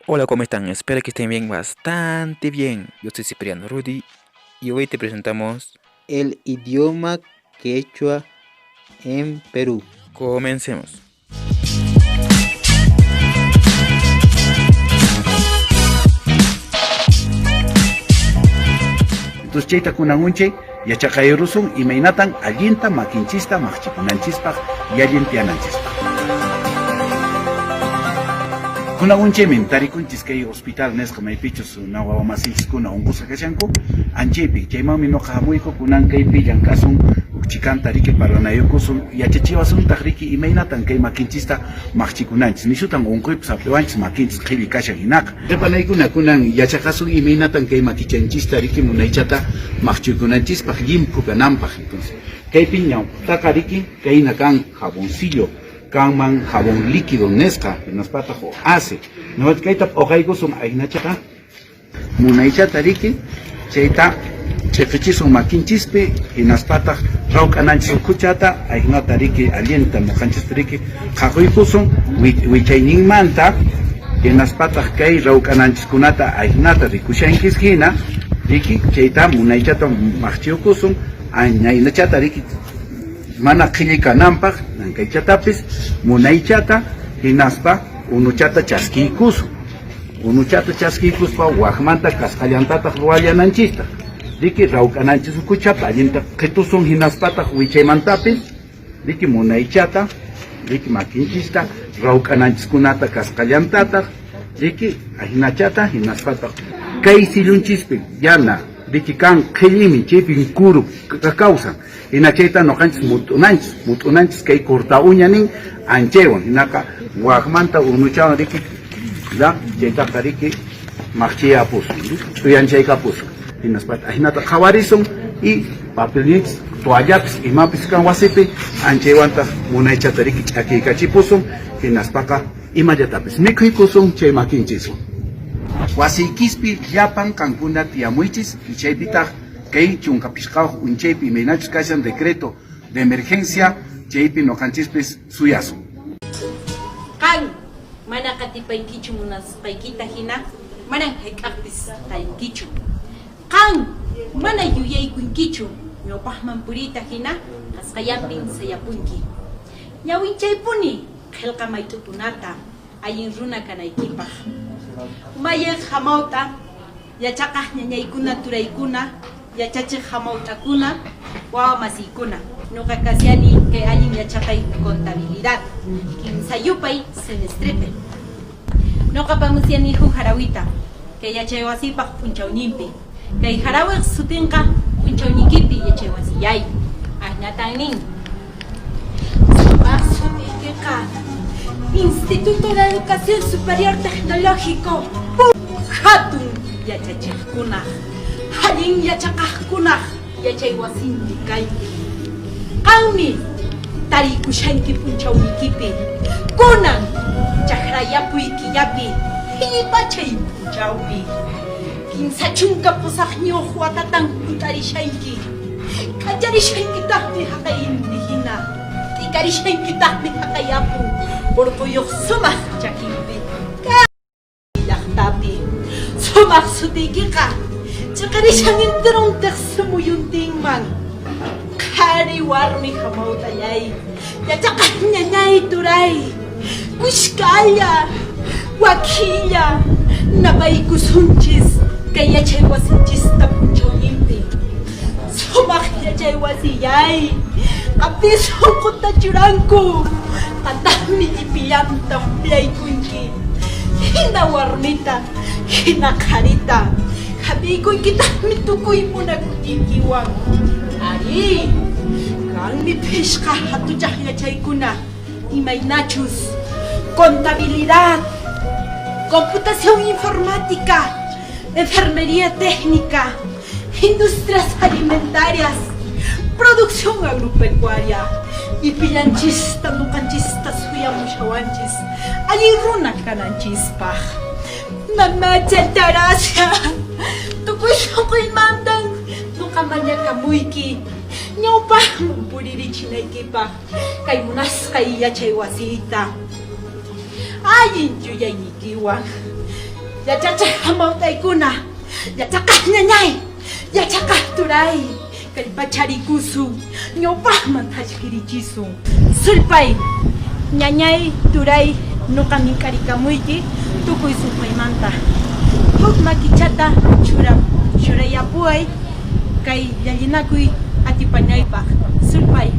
Hola, ¿cómo están? Espero que estén bien, bastante bien. Yo soy Cipriano Rudy y hoy te presentamos. El idioma quechua en Perú. Comencemos. Entonces chayta kunanunche yachaqayrusun imaynatan allinta makinchista maqchikunanchispaq yallintiananchispaq. Kunanunche mentarikunchis kay hospital nesqa maypichus wawamasiychikuna unqusakashanku anchaypi chaymami nuqa hamuyku kunan kaypi llankasun chikanta riki parlanayukusun yachachiwasuntaq riki imaynatan kay makinchista maqchikunanchis nishutan unquypis apliwanchis makinchis qhilli kashan hinaqa qhipanaykuna kunan yachaqasun imaynatan kay makichanchista riki munaychata maqchikunanchispaq limpu kananpaq. Entonces kaypi ñawtaqa riki kayna kan jaboncillo kanman jabón líquido nesqa hinaspataq hace ñawata kayta oqaykusun aynachaqa munaychata riki chayta chiqichisun makinchispi hinaspataq rawk'ananchis ukuchata aynata riki alienta ñuqanchista riki qhaquykusun wichayninmanta hinaspataq kay rawk'ananchiskunata aynata rikushankis hina riki chayta munaychata maqchiyukusun aynachata riki mana qhilli kananpaq nankaychatapis munaychata hinaspa unuchata chaskiykusun unuchata chaskiykuspa waqmanta kasqallantataq ruwallananchista riki rawk'ananchis ukuchata allinta qhitusun hinaspataq wichaymantapis riki munaychata riki makinchista rawk'ananchiskunata kasqallantataq riki aynachata hinaspataq kay sillunchispi yana riki kan qhillimi chaypin kuru kawsan hina chayta nuqanchis mut'unanchis kay kurta uñanin anchaywan hinaqa waqmanta unuchawan riki chaytaqa riki maqchiyapusun tuyanchaykapusun hinaspata hinata qhawarisun y papelnichis toallapis imapis kan wasipi anchaywanta munaychata riki ch'akiykachipusun hinaspaqa imallatapis mikhuykusun chay makinchisun wasiykispi llapan kankuna tiyamuychis y chaypitaq kay chunkapisqawq unchaypi imaynachus kashan decreto de emergencia chaypi nuqanchispis suyasun kan mana qatipaykichu munasqaykita hina manan hayk'aqpis taykichu kan mana yuyaykunkichu ñawpaqman puriyta hina qasqayanpin sayapunki ñawinchaypuni qillqa mayt'ukunata allin runa kanaykipaq umayaq hamawta yachaqaq ñañaykuna turaykuna yachachiq hamawt'akuna wawa masiykuna ñuqa kasiani kay allin yachaqay contabilidad kimsa yupay semestrepe ñuqapa musyani huk harawita kay yachaywasipaq p'unchawnimpi kay harawiq sutinqa p'unchawnikipi yachaywasiyay ahnatan nin sumaq sutiykiqa Instituto de Educación Superior Tecnológico hatun yachachiqkunaq allin yachaqaqkunaq yachaywasinmi kaypi qanmi tarikushanki p'unchawnikipi kunan chaqrayapuykillapi hillpachay p'unchawpi kimsa chunka pusaqñuq watatan kutarishanki kacharishankitaqmi haqayinpi hina t'ikarishankitaqmi haqayapu urquyuq sumaq chakinpi llaqtapi sumaq sutiykiqa chiqarishan intiruntiq sumuyuntinman qhari warmi hamawtallay yachaqaq ñañay turay kushkalla wakilla napaykusunchis kay yachaywasinchista p'unchawnimpi sumaq yachaywasiyay qapisun qutachuranku qataqmi ipillamta umplaykunki hina warmita hina qharita hamiykuykitaqmi tukuy munakutiykiwan ari kanmi phishqa hatuchaq yachaykuna imaynachus contabilidad computación informática enfermería técnica industrias alimentarias producción agropecuaria y pillanchista nuqanchista suyamushawanchis allin runa kananchispaq mamacha tarasia tukuy suquymantan nuqa mañakamuyki ñawpaqman puririchinaykipa kay munasqay yachay wasita allin yuyaynikiwan Yachacha hamawtaykuna, yachakaq ñañay, yachakaq turay, kay pacharikusun, ñawpaqman hachkirichisun. Sulpay, ñañay turay nuqa minqarikamuyki tukuy supaymanta. Huk makichata churayapuway kay llallinakuy atipañaypaq. Sulpay.